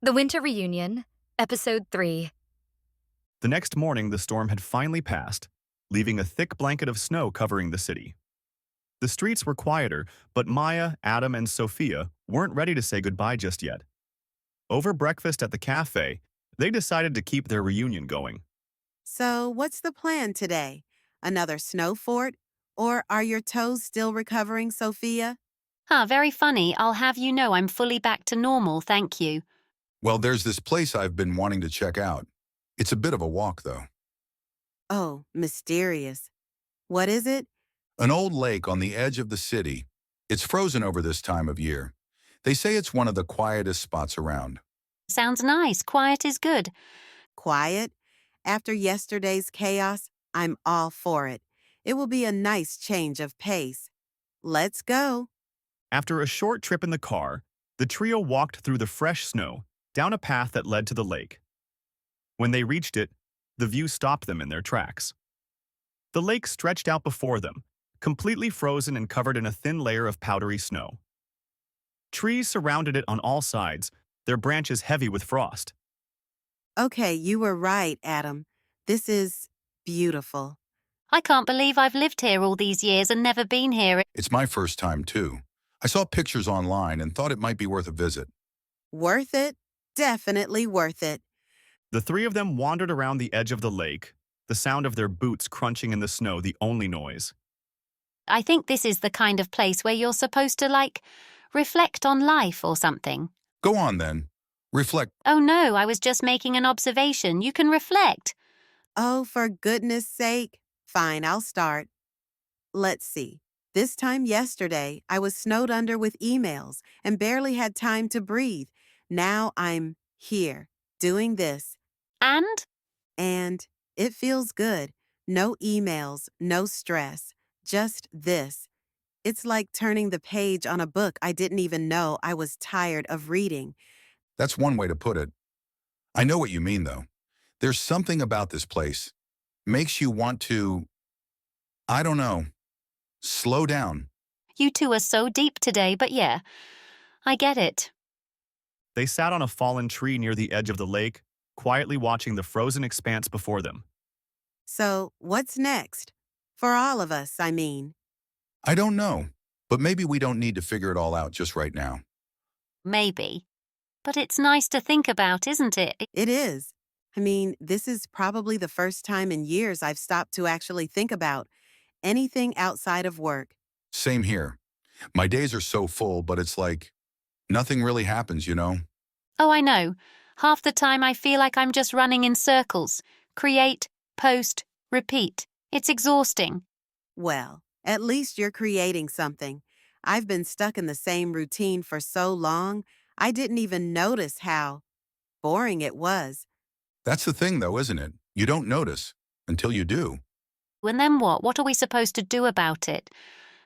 The Winter Reunion, Episode 3. The next morning, the storm had finally passed, leaving a thick blanket of snow covering the city. The streets were quieter, but Maya, Adam, and Sofia weren't ready to say goodbye just yet. Over breakfast at the cafe, they decided to keep their reunion going. So, what's the plan today? Another snow fort? Or are your toes still recovering, Sophia? Very funny. I'll have you know I'm fully back to normal, thank you. Well, there's this place I've been wanting to check out. It's a bit of a walk, though. Oh, mysterious. What is it? An old lake on the edge of the city. It's frozen over this time of year. They say it's one of the quietest spots around. Sounds nice. Quiet is good. Quiet? After yesterday's chaos, I'm all for it. It will be a nice change of pace. Let's go. After a short trip in the car, the trio walked through the fresh snow, down a path that led to the lake. When they reached it, the view stopped them in their tracks. The lake stretched out before them, completely frozen and covered in a thin layer of powdery snow. Trees surrounded it on all sides, their branches heavy with frost. Okay, you were right, Adam. This is beautiful. I can't believe I've lived here all these years and never been here. It's my first time, too. I saw pictures online and thought it might be worth a visit. Worth it? Definitely worth it. The three of them wandered around the edge of the lake, the sound of their boots crunching in the snow the only noise. I think this is the kind of place where you're supposed to, reflect on life or something. Go on, then. Reflect. Oh no, I was just making an observation. You can reflect. Oh, for goodness sake. Fine, I'll start. Let's see. This time yesterday, I was snowed under with emails and barely had time to breathe. Now I'm here, doing this. And? And it feels good. No emails, no stress. Just this. It's like turning the page on a book I didn't even know I was tired of reading. That's one way to put it. I know what you mean, though. There's something about this place. Makes you want to, I don't know, slow down. You two are so deep today, but yeah, I get it. They sat on a fallen tree near the edge of the lake, quietly watching the frozen expanse before them. So, what's next? For all of us, I mean. I don't know, but maybe we don't need to figure it all out just right now. Maybe. But it's nice to think about, isn't it? It is. I mean, this is probably the first time in years I've stopped to actually think about anything outside of work. Same here. My days are so full, but it's like nothing really happens, you know? Oh, I know. Half the time I feel like I'm just running in circles. Create, post, repeat. It's exhausting. Well, at least you're creating something. I've been stuck in the same routine for so long, I didn't even notice how boring it was. That's the thing, though, isn't it? You don't notice until you do. And then what? What are we supposed to do about it?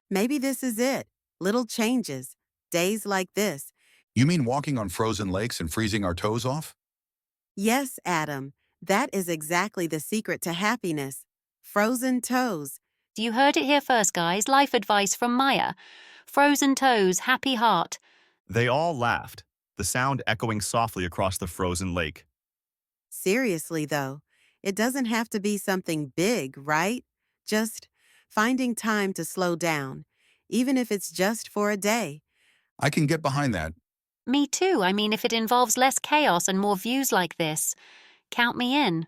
Maybe this is it. Little changes. Days like this. You mean walking on frozen lakes and freezing our toes off? Yes, Adam. That is exactly the secret to happiness. Frozen toes. You heard it here first, guys. Life advice from Maya. Frozen toes, happy heart. They all laughed, the sound echoing softly across the frozen lake. Seriously, though, it doesn't have to be something big, right? Just finding time to slow down, even if it's just for a day. I can get behind that. Me too. I mean, if it involves less chaos and more views like this, count me in.